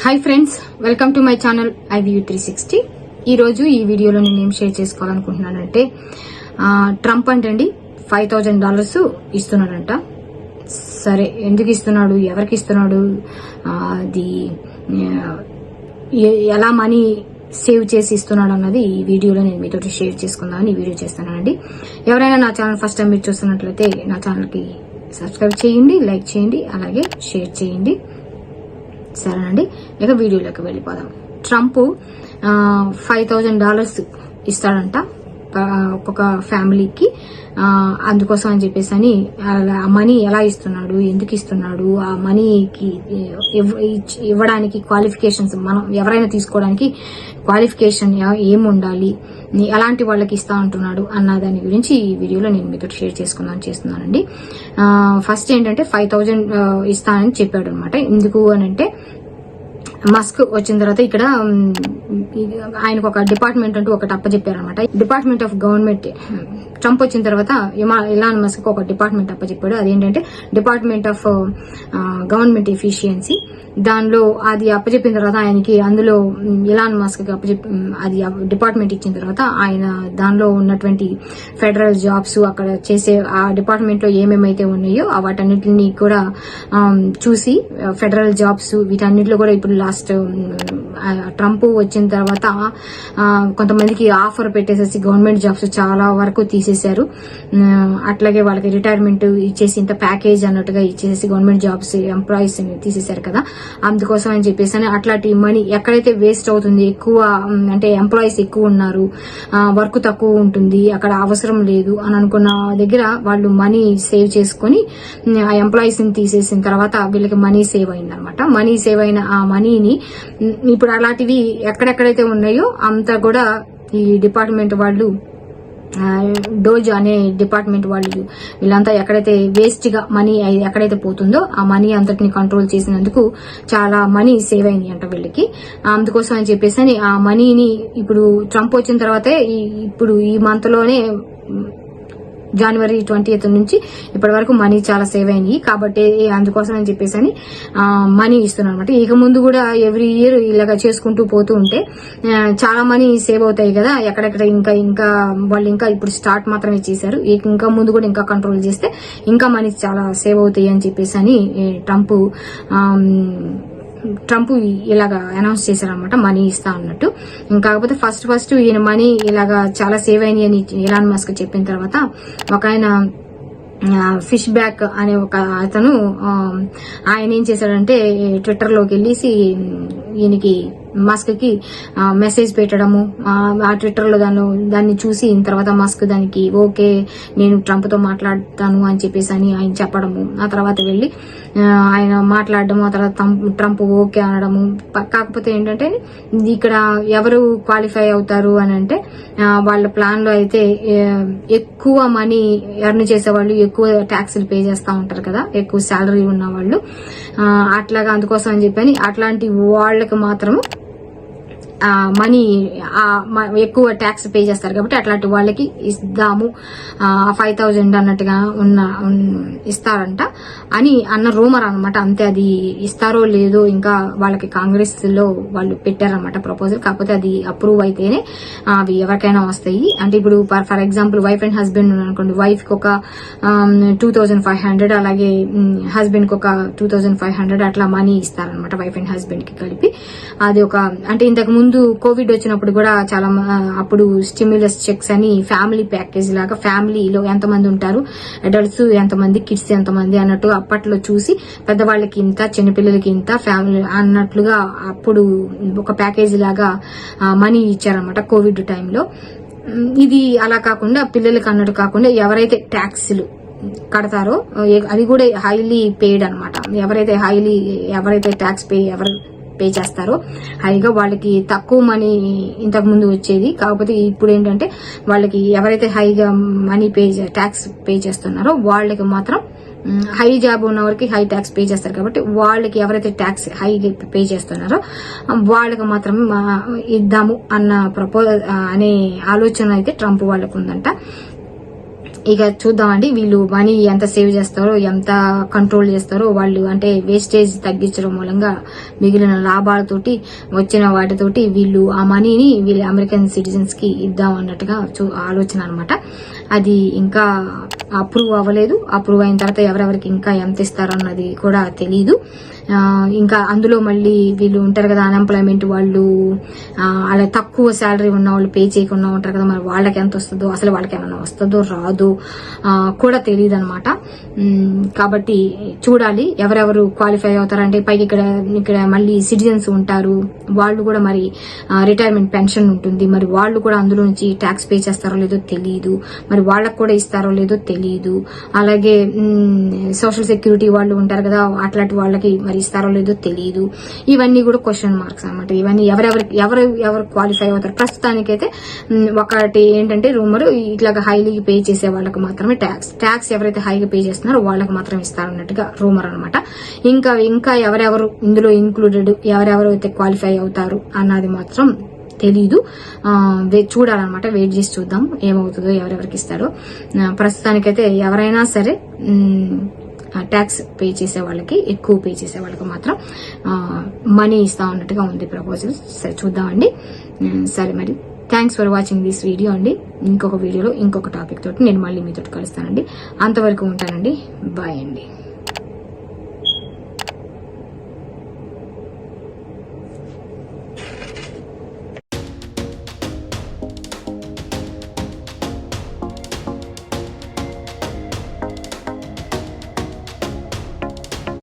Hi friends, welcome to my channel IVU 360. ఈ రోజు ఈ వీడియోలో నేను ఏం షేర్ చేసుకోవాలనుకుంటున్నానంటే ట్రంప్ అంటండి $5,000 ఇస్తున్నాడంట. సరే, ఎందుకు ఇస్తున్నాడు, ఎవరికి ఇస్తున్నాడు, అది ఎలా మనీ సేవ్ చేసి ఇస్తున్నాడు అన్నది ఈ వీడియోలో నేను మీతో షేర్ చేసుకుందామని ఈ వీడియో చేస్తున్నానండి. ఎవరైనా నా ఛానల్ ఫస్ట్ టైం మీరు చూస్తున్నట్లయితే నా ఛానల్కి సబ్స్క్రైబ్ చేయండి, లైక్ చేయండి, అలాగే షేర్ చేయండి. సరేనండి, ఇక వీడియోలోకి వెళ్ళిపోదాం. ట్రంప్ $5,000 ఇస్తాడంట ఒక్కొక్క ఫ్యామిలీకి. అందుకోసం అని చెప్పేసి అని ఆ మనీ ఎలా ఇస్తున్నాడు, ఎందుకు ఇస్తున్నాడు, ఆ మనీకి ఇవ్వడానికి క్వాలిఫికేషన్స్, మనం ఎవరైనా తీసుకోవడానికి క్వాలిఫికేషన్ ఏముండాలి, ఎలాంటి వాళ్ళకి ఇస్తా అంటున్నాడు అన్న దాని గురించి ఈ వీడియోలో నేను మీతో షేర్ చేస్తున్నానండి. ఫస్ట్ ఏంటంటే 5,000 ఇస్తానని చెప్పాడు అనమాట. ఎందుకు అని అంటే మస్క్ వచ్చిన తర్వాత ఇక్కడ ఆయనకు ఒక డిపార్ట్మెంట్ అంటూ ఒకటి అప్పచెప్పారనమాట. Department of government. ట్రంప్ వచ్చిన తర్వాత ఇలాన్ మస్క్ ఒక డిపార్ట్మెంట్ అప్పచెప్పాడు. అదేంటంటే డిపార్ట్మెంట్ ఆఫ్ గవర్నమెంట్ ఎఫిషియన్సీ. దానిలో అది అప్పచెప్పిన తర్వాత ఆయనకి అందులో ఇలాన్ మస్క్ అది డిపార్ట్మెంట్ ఇచ్చిన తర్వాత ఆయన దానిలో ఉన్నటువంటి ఫెడరల్ జాబ్స్, అక్కడ చేసే ఆ డిపార్ట్మెంట్ లో ఏమేమైతే ఉన్నాయో వాటన్నిటిని కూడా చూసి ఫెడరల్ జాబ్స్ వీటన్నిటిలో కూడా ఇప్పుడు లాస్ట్ ట్రంప్ వచ్చిన తర్వాత కొంతమందికి ఆఫర్ పెట్టేసేసి గవర్నమెంట్ జాబ్స్ చాలా వరకు తీసేశారు. అట్లాగే వాళ్ళకి రిటైర్మెంట్ ఇచ్చేసి ఇంత ప్యాకేజ్ అన్నట్టుగా ఇచ్చేసి గవర్నమెంట్ జాబ్స్ ఎంప్లాయీస్ తీసేశారు కదా. అందుకోసం అని చెప్పేసి అట్లాంటి మనీ ఎక్కడైతే వేస్ట్ అవుతుంది, ఎక్కువ అంటే ఎంప్లాయీస్ ఎక్కువ ఉన్నారు, వర్క్ తక్కువ ఉంటుంది, అక్కడ అవసరం లేదు అని అనుకున్న దగ్గర వాళ్ళు మనీ సేవ్ చేసుకుని ఆ ఎంప్లాయీస్ ని తీసేసిన తర్వాత వీళ్ళకి మనీ సేవ్ అయిందనమాట. మనీ సేవ్ అయిన ఆ మనీని ఇప్పుడు అలాంటివి ఎక్కడెక్కడైతే ఉన్నాయో అంతా కూడా ఈ డిపార్ట్మెంట్ వాళ్ళు, డోజ్ అనే డిపార్ట్మెంట్ వాళ్ళు వీళ్ళంతా ఎక్కడైతే వేస్ట్ గా మనీ ఎక్కడైతే పోతుందో ఆ మనీ అంతటిని కంట్రోల్ చేసినందుకు చాలా మనీ సేవ్ అయింది అంట వీళ్ళకి. అందుకోసం అని చెప్పేసి ఆ మనీని ఇప్పుడు ట్రంప్ వచ్చిన తర్వాతే ఇప్పుడు ఈ మంత్ లోనే January 20th నుంచి ఇప్పటి వరకు మనీ చాలా సేవ్ అయింది. కాబట్టి అందుకోసం అని చెప్పేసి మనీ ఇస్తున్నాను అనమాట. ఇక ముందు కూడా ఎవ్రీ ఇయర్ ఇలాగా చేసుకుంటూ పోతూ ఉంటే చాలా మనీ సేవ్ అవుతాయి కదా. ఎక్కడెక్కడ ఇంకా వాళ్ళు ఇంకా ఇప్పుడు స్టార్ట్ మాత్రమే చేశారు, ఇంకా ముందు కూడా ఇంకా కంట్రోల్ చేస్తే ఇంకా మనీ చాలా సేవ్ అవుతాయి అని చెప్పేసి ట్రంప్ ఇలాగా అనౌన్స్ చేశారనమాట, మనీ ఇస్తా అన్నట్టు. కాకపోతే ఫస్ట్ ఈయన మనీ ఇలాగా చాలా సేవ్ అయినాయి అని ఇలాన్ మస్క్ చెప్పిన తర్వాత ఒక ఆయన ఫిష్ బ్యాక్ అనే ఒక అతను ఆయన ఏం చేశాడంటే ట్విట్టర్ లోకి వెళ్ళేసి ఈయనకి మస్క్ కి మెసేజ్ పెట్టడము, ఆ ట్విట్టర్ లో దాన్ని చూసి తర్వాత మస్క్ దానికి ఓకే నేను ట్రంప్ తో మాట్లాడతాను అని చెప్పేసి ఆయన చెప్పడము, ఆ తర్వాత వెళ్లి ఆయన మాట్లాడడము, ఆ తర్వాత ట్రంప్ ఓకే అనడము. కాకపోతే ఏంటంటే ఇక్కడ ఎవరు క్వాలిఫై అవుతారు అని అంటే వాళ్ళ ప్లాన్ లో అయితే ఎక్కువ మనీ ఎర్న్ చేసేవాళ్ళు ఎక్కువ ట్యాక్స్లు పే చేస్తా ఉంటారు కదా, ఎక్కువ శాలరీ ఉన్న వాళ్ళు. అట్లాగా అందుకోసం అని చెప్పని అట్లాంటి వాళ్ళకి మాత్రము మనీ ఎక్కువ ట్యాక్స్ పే చేస్తారు కాబట్టి అట్లాంటి వాళ్ళకి ఇద్దాము 5,000 అన్నట్టుగా ఇస్తారంట అని అన్న రూమర్ అనమాట. అంతే, అది ఇస్తారో లేదో ఇంకా వాళ్ళకి కాంగ్రెస్ లో వాళ్ళు పెట్టారనమాట ప్రపోజల్. కాకపోతే అది అప్రూవ్ అయితేనే అవి ఎవరికైనా వస్తాయి. అంటే ఇప్పుడు for example wife and husband అనుకోండి, వైఫ్ కి ఒక 2,500 అలాగే హస్బెండ్ కి ఒక 2,500 అట్లా మనీ ఇస్తారనమాట, వైఫ్ అండ్ హస్బెండ్ కి కలిపి. అది ఒక అంటే ఇంతకు ముందు కోవిడ్ వచ్చినప్పుడు కూడా చాలా అప్పుడు స్టిమ్యులస్ చెక్స్ అని ఫ్యామిలీ ప్యాకేజ్ లాగా ఫ్యామిలీలో ఎంతమంది ఉంటారు, అడల్ట్స్ ఎంతమంది, కిడ్స్ ఎంతమంది అన్నట్టు అప్పట్లో చూసి పెద్దవాళ్ళకి ఇంత, చిన్నపిల్లలకి ఇంత, ఫ్యామిలీ అన్నట్లుగా అప్పుడు ఒక ప్యాకేజ్ లాగా మనీ ఇచ్చారనమాట కోవిడ్ టైంలో. ఇది అలా కాకుండా పిల్లలకి అన్నట్టు కాకుండా ఎవరైతే ట్యాక్స్లు కడతారో అది కూడా హైలీ పెయిడ్ అనమాట. ఎవరైతే ట్యాక్స్ పే చేస్తారో హైగా వాళ్ళకి తక్కువ మనీ ఇంతకు ముందు వచ్చేది. కాకపోతే ఇప్పుడు ఏంటంటే వాళ్ళకి ఎవరైతే హైగా మనీ ట్యాక్స్ పే చేస్తున్నారో వాళ్ళకి మాత్రం హై జాబ్ ఉన్న వారికి హై ట్యాక్స్ పే చేస్తారు కాబట్టి వాళ్ళకి ఎవరైతే ట్యాక్స్ హై పే చేస్తున్నారో వాళ్ళకి మాత్రం ఇద్దాము అన్న అనే ఆలోచన అయితే ట్రంప్ వాళ్ళకు ఉందంట. ఇక చూద్దామండి వీళ్ళు మనీ ఎంత సేవ్ చేస్తారో, ఎంత కంట్రోల్ చేస్తారో వాళ్ళు, అంటే వేస్టేజ్ తగ్గించడం మూలంగా మిగిలిన లాభాలతోటి వచ్చిన వాటితోటి వీళ్ళు ఆ మనీని వీళ్ళ అమెరికన్ సిటిజన్స్ కి ఇద్దాం అన్నట్టుగా ఆలోచన అనమాట. అది ఇంకా అప్రూవ్ అవ్వలేదు. అప్రూవ్ అయిన తర్వాత ఎవరెవరికి ఇంకా ఎంత ఇస్తారన్నది కూడా తెలీదు. ఇంకా అందులో మళ్ళీ వీళ్ళు ఉంటారు కదా అన్ఎంప్లాయ్మెంట్ వాళ్ళు, అలా తక్కువ శాలరీ ఉన్న వాళ్ళు పే చేయకుండా ఉంటారు కదా, మరి వాళ్ళకి ఎంత వస్తుందో, అసలు వాళ్ళకి ఏమైనా వస్తుందో రాదో కూడా తెలియదు అనమాట. కాబట్టి చూడాలి ఎవరెవరు క్వాలిఫై అవుతారంటే. పైకి ఇక్కడ మళ్ళీ సిటిజన్స్ ఉంటారు, వాళ్ళు కూడా మరి రిటైర్మెంట్ పెన్షన్ ఉంటుంది, మరి వాళ్ళు కూడా అందులో నుంచి ట్యాక్స్ పే చేస్తారో లేదో తెలియదు, మరి వాళ్ళకు కూడా ఇస్తారో లేదో తెలియదు. అలాగే సోషల్ సెక్యూరిటీ వాళ్ళు ఉంటారు కదా, అట్లాంటి వాళ్ళకి మరి ఇస్తారో లేదో తెలియదు. ఇవన్నీ కూడా క్వశ్చన్ మార్క్స్ అనమాట. ఇవన్నీ ఎవరు క్వాలిఫై అవుతారు. ప్రస్తుతానికైతే ఒకటి ఏంటంటే రూమర్, ఇట్లాగా హైలీ పే చేసే వాళ్ళకి మాత్రమే ట్యాక్స్ ఎవరైతే హైగా పే చేస్తున్నారో వాళ్ళకి మాత్రం ఇస్తారన్నట్టుగా రూమర్ అనమాట. ఇంకా ఎవరెవరు ఇందులో ఇంక్లూడెడ్, ఎవరెవరు అయితే క్వాలిఫై అవుతారు అన్నది మాత్రం తెలీదు. చూడాలన్నమాట. వెయిట్ చేసి చూద్దాం ఏమవుతుందో, ఎవరెవరికి ఇస్తారో. ప్రస్తుతానికైతే ఎవరైనా సరే ట్యాక్స్ పే చేసే వాళ్ళకి, ఎక్కువ పే చేసే వాళ్ళకి మాత్రం మనీ ఇస్తా ఉన్నట్టుగా ఉంది ప్రపోజల్. సరే చూద్దామండి. సరే మరి thanks for watching this video అండి. ఇంకొక వీడియోలో ఇంకొక టాపిక్ తోటి నేను మళ్ళీ మీతో కలుస్తానండి. అంతవరకు ఉంటానండి. బాయ్ అండి.